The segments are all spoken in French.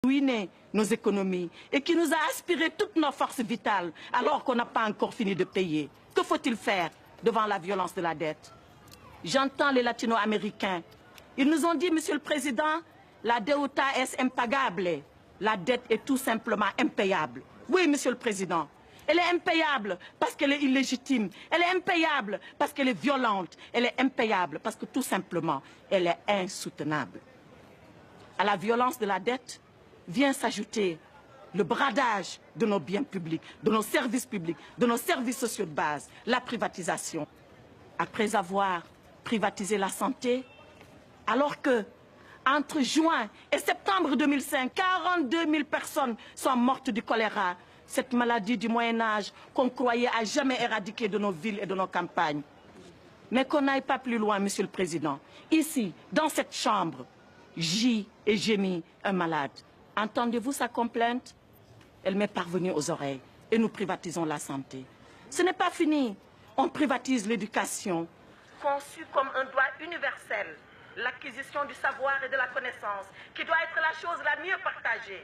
ruiné nos économies et qui nous a aspiré toutes nos forces vitales alors qu'on n'a pas encore fini de payer. Que faut-il faire devant la violence de la dette? J'entends les latino-américains. Ils nous ont dit, Monsieur le Président, la deuda es impagable. La dette est tout simplement impayable. Oui, Monsieur le Président. Elle est impayable parce qu'elle est illégitime. Elle est impayable parce qu'elle est violente. Elle est impayable parce que tout simplement, elle est insoutenable. À la violence de la dette vient s'ajouter le bradage de nos biens publics, de nos services publics, de nos services sociaux de base, la privatisation. Après avoir privatisé la santé, alors que entre juin et septembre 2005, 42 000 personnes sont mortes du choléra, cette maladie du Moyen-Âge qu'on croyait à jamais éradiquer de nos villes et de nos campagnes. Mais qu'on n'aille pas plus loin, Monsieur le Président. Ici, dans cette chambre, gît et gémit un malade. Entendez-vous sa complainte? Elle m'est parvenue aux oreilles et nous privatisons la santé. Ce n'est pas fini. On privatise l'éducation. Conçue comme un droit universel, l'acquisition du savoir et de la connaissance, qui doit être la chose la mieux partagée.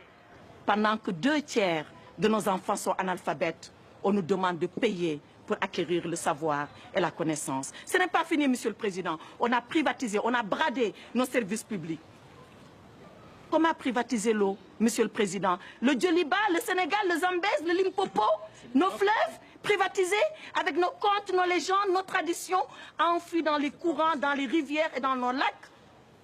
Pendant que 2/3 de nos enfants sont analphabètes, on nous demande de payer pour acquérir le savoir et la connaissance. Ce n'est pas fini, Monsieur le Président. On a privatisé, on a bradé nos services publics. Comment privatiser l'eau, Monsieur le Président? Le Djoliba, le Sénégal, le Zambèze, le Limpopo, nos fleuves privatisés avec nos contes, nos légendes, nos traditions enfouies dans les courants, dans les rivières et dans nos lacs.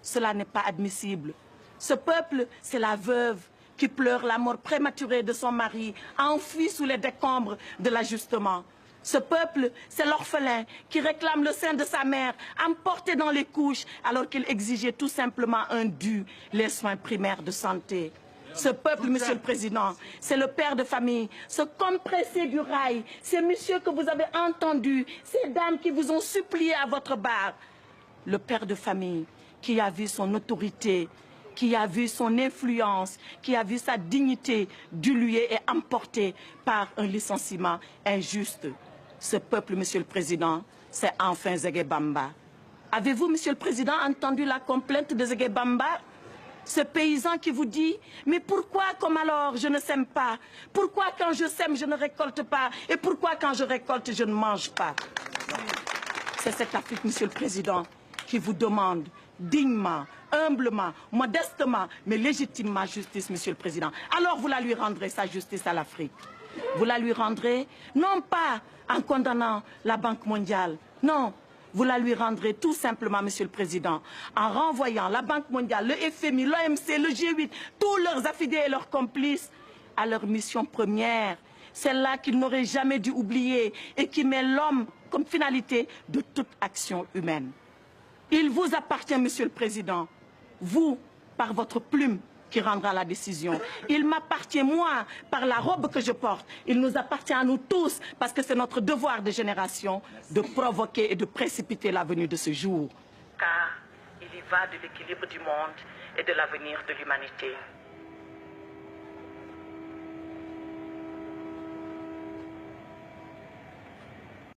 Cela n'est pas admissible. Ce peuple, c'est la veuve qui pleure la mort prématurée de son mari, enfoui sous les décombres de l'ajustement. Ce peuple, c'est l'orphelin qui réclame le sein de sa mère, emporté dans les couches, alors qu'il exigeait tout simplement un dû, les soins primaires de santé. Ce peuple, Monsieur le Président, c'est le père de famille, ce compressé du rail, ces messieurs que vous avez entendus, ces dames qui vous ont supplié à votre barre. Le père de famille qui a vu son autorité, qui a vu son influence, qui a vu sa dignité diluée et emportée par un licenciement injuste. Ce peuple, Monsieur le Président, c'est enfin Zégué Bamba. Avez-vous, Monsieur le Président, entendu la complainte de Zégué Bamba? Ce paysan qui vous dit, mais pourquoi comme alors je ne sème pas? Pourquoi quand je sème je ne récolte pas? Et pourquoi quand je récolte je ne mange pas? C'est cette Afrique, Monsieur le Président, qui vous demande dignement, humblement, modestement, mais légitimement justice, Monsieur le Président. Alors vous la lui rendrez, sa justice à l'Afrique. Vous la lui rendrez, non pas en condamnant la Banque mondiale, non. Vous la lui rendrez tout simplement, Monsieur le Président, en renvoyant la Banque mondiale, le FMI, l'OMC, le G8, tous leurs affidés et leurs complices à leur mission première, celle-là qu'ils n'auraient jamais dû oublier et qui met l'homme comme finalité de toute action humaine. Il vous appartient, Monsieur le Président, vous, par votre plume, qui rendra la décision. Il m'appartient, moi, par la robe que je porte. Il nous appartient à nous tous, parce que c'est notre devoir de génération de provoquer et de précipiter la venue de ce jour. Car il y va de l'équilibre du monde et de l'avenir de l'humanité.